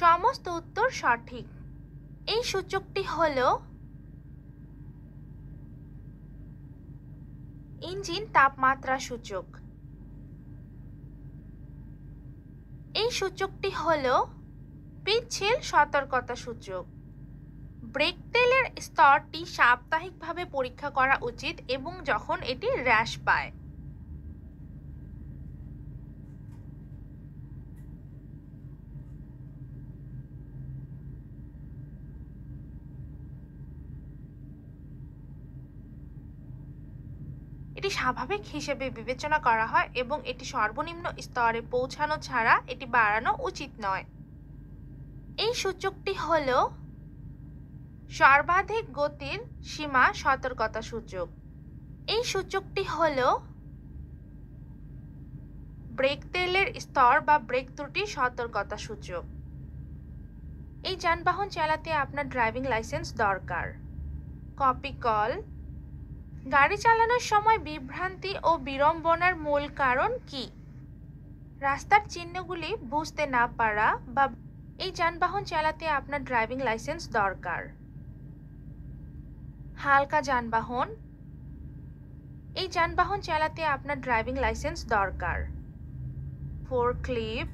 সমস্ত উত্তর সঠিক। এই সূচকটি হলো ইঞ্জিন তাপমাত্রা সূচক। এই সূচকটি হলো পিচ্ছিল সতর্কতা সূচক। ব্রেক তেলের স্তরটি সাপ্তাহিকভাবে পরীক্ষা করা উচিত এবং যখন এটি হ্রাস পায়। এটি স্বাভাবিক হিসেবে বিবেচনা করা হয় এবং এটি সর্বনিম্ন স্তরে পৌঁছানো ছাড়া এটি বাড়ানো উচিত নয়। এই সূচকটি হলো সর্বাধিক গতির সীমা সতর্কতা সূচক। এই সূচকটি হলো ব্রেক তেলের স্তর বা ব্রেক ত্রুটি সতর্কতা সূচক। এই যানবাহন চালাতে আপনার ড্রাইভিং লাইসেন্স দরকার। Copy call. গাড়ি চালানোর সময় বিভ্রান্তি ও বিড়ম্বনার মূল কারণ কি? রাস্তার চিহ্নগুলি বুঝতে না পারা বা এই যানবাহন চালাতে আপনার ড্রাইভিং লাইসেন্স দরকার। হালকা যানবাহন। এই যানবাহন চালাতে আপনার ড্রাইভিং লাইসেন্স দরকার। ফোরক্লিফট।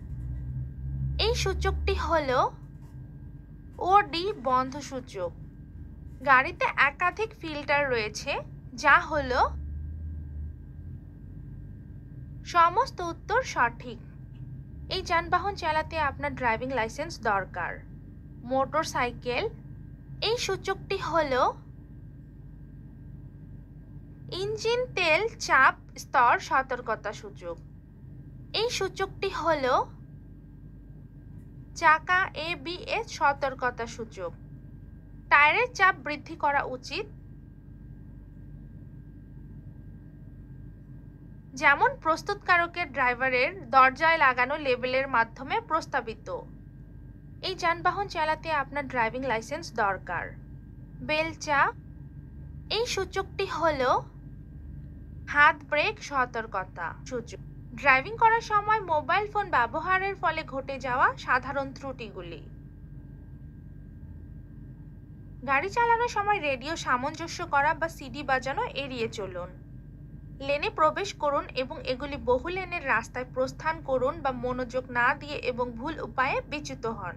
এই সূচকটি হলো ওডি বন্ধ সূচক। গাড়িতে একাধিক ফিল্টার রয়েছে যা হলো সমস্ত উত্তর সঠিক। এই যানবাহন চালাতে আপনার ড্রাইভিং লাইসেন্স দরকার। মোটরসাইকেল। এই সূচকটি হলো ইঞ্জিন তেল চাপ স্তর সতর্কতা সূচক। এই সূচকটি হলো চাকা ABS সতর্কতা সূচক। টায়ারের চাপ বৃদ্ধি করা উচিত, যেমন প্রস্তুতকারকের ড্রাইভারের দরজায় লাগানো লেবেলের মাধ্যমে প্রস্তাবিত। এই যানবাহন চালাতে আপনার ড্রাইভিং লাইসেন্স দরকার। বেলচা। এই সূচকটি হলো হাত ব্রেক সতর্কতা সূচক। ড্রাইভিং করার সময় মোবাইল ফোন ব্যবহারের ফলে ঘটে যাওয়া সাধারণ ত্রুটিগুলি। গাড়ি চালানোর সময় রেডিও সামঞ্জস্য করা বা সিডি বাজানো এড়িয়ে চলুন। লেনে প্রবেশ করুন এবং এগুলি বহু লেনের রাস্তায় প্রস্থান করুন বা মনোযোগ না দিয়ে এবং ভুল উপায়ে বিচ্যুত হন।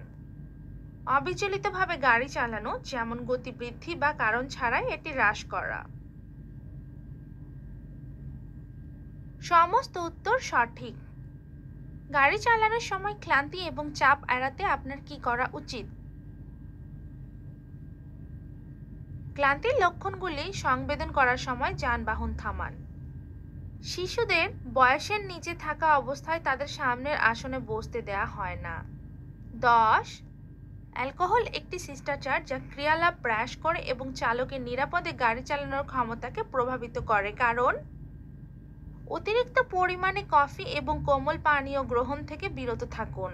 অবিচলিতভাবে গাড়ি চালানো, যেমন গতি বৃদ্ধি বা কারণ ছাড়াই এটি হ্রাস করা। সমস্ত উত্তর সঠিক। গাড়ি চালানোর সময় ক্লান্তি এবং চাপ এড়াতে আপনার কি করা উচিত? ক্লান্তির লক্ষণগুলি সংবেদন করার সময় যানবাহন থামান। শিশুদের বয়সের নিচে থাকা অবস্থায় তাদের সামনের আসনে বসতে দেওয়া হয় না। 10. অ্যালকোহল একটি শিষ্টাচার যা ক্রিয়ালাপ হ্রাস করে এবং চালকের নিরাপদে গাড়ি চালানোর ক্ষমতাকে প্রভাবিত করে, কারণ অতিরিক্ত পরিমাণে কফি এবং কোমল পানীয় গ্রহণ থেকে বিরত থাকুন।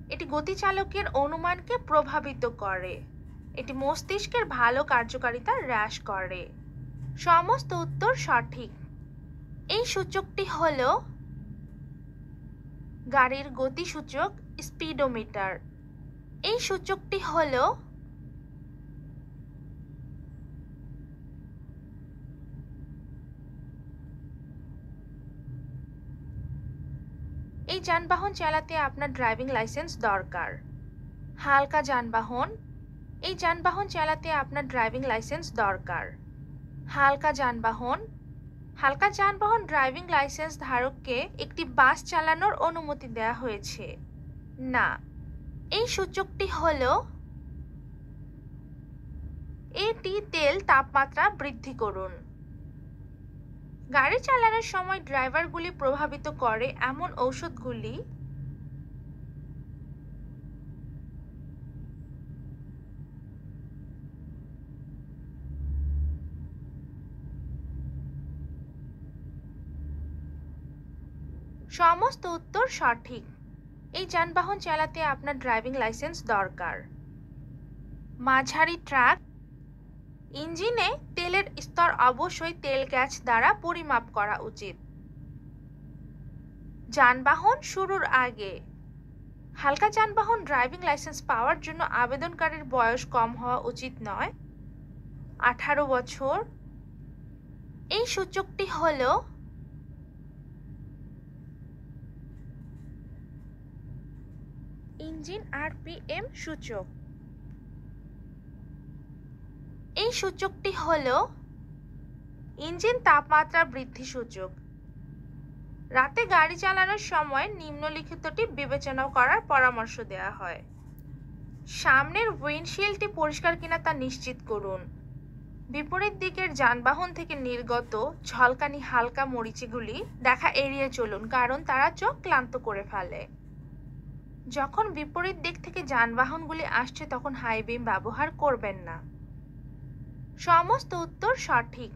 এটি গতিচালকের অনুমানকে প্রভাবিত করে। এটি মস্তিষ্কের ভালো কার্যকারিতা হ্রাস করে। সমস্ত উত্তর সঠিক। এই সূচকটি হলো গাড়ির গতি সূচক স্পিডোমিটার। এই সূচকটি হলো এই যানবাহন চালাতে আপনার ড্রাইভিং লাইসেন্স দরকার। হালকা যানবাহন। এই যানবাহন চালাতে আপনার ড্রাইভিং লাইসেন্স দরকার। হালকা যানবাহন। হালকা যানবাহন ড্রাইভিং লাইসেন্স ধারককে একটি বাস চালানোর অনুমতি দেওয়া হয়েছে না। এই সূচকটি হলো এটি তেল তাপমাত্রা বৃদ্ধি করুন। গাড়ি চালানোর সময় ড্রাইভারগুলি প্রভাবিত করে এমন ঔষধগুলি সমস্ত উত্তর সঠিক। এই যানবাহন চালাতে আপনার ড্রাইভিং লাইসেন্স দরকার। মাঝারি ট্রাক। ইঞ্জিনে তেলের স্তর অবশ্যই তেল গ্যাজ দ্বারা পরিমাপ করা উচিত। যানবাহন শুরুর আগে হালকা যানবাহন ড্রাইভিং লাইসেন্স পাওয়ার জন্য আবেদনকারীর বয়স কম হওয়া উচিত নয়, 18 বছর। এই সূচকটি হল ইঞ্জিন আরপিএম সূচক। এই সূচকটি হল ইঞ্জিন তাপমাত্রা বৃদ্ধি সূচক। রাতে গাড়ি চালানোর সময় নিম্নলিখিতটি বিবেচনা করার পরামর্শ দেওয়া হয়। সামনের উইন্ডশিল্ডটি পরিষ্কার কিনা তা নিশ্চিত করুন। বিপরীত দিকের যানবাহন থেকে নির্গত ঝলকানি হালকা মরিচিগুলি দেখা এড়িয়ে চলুন, কারণ তারা চোখ ক্লান্ত করে ফেলে। যখন বিপরীত দিক থেকে যানবাহনগুলি আসছে তখন হাই বিম ব্যবহার করবেন না। সমস্ত উত্তর সঠিক।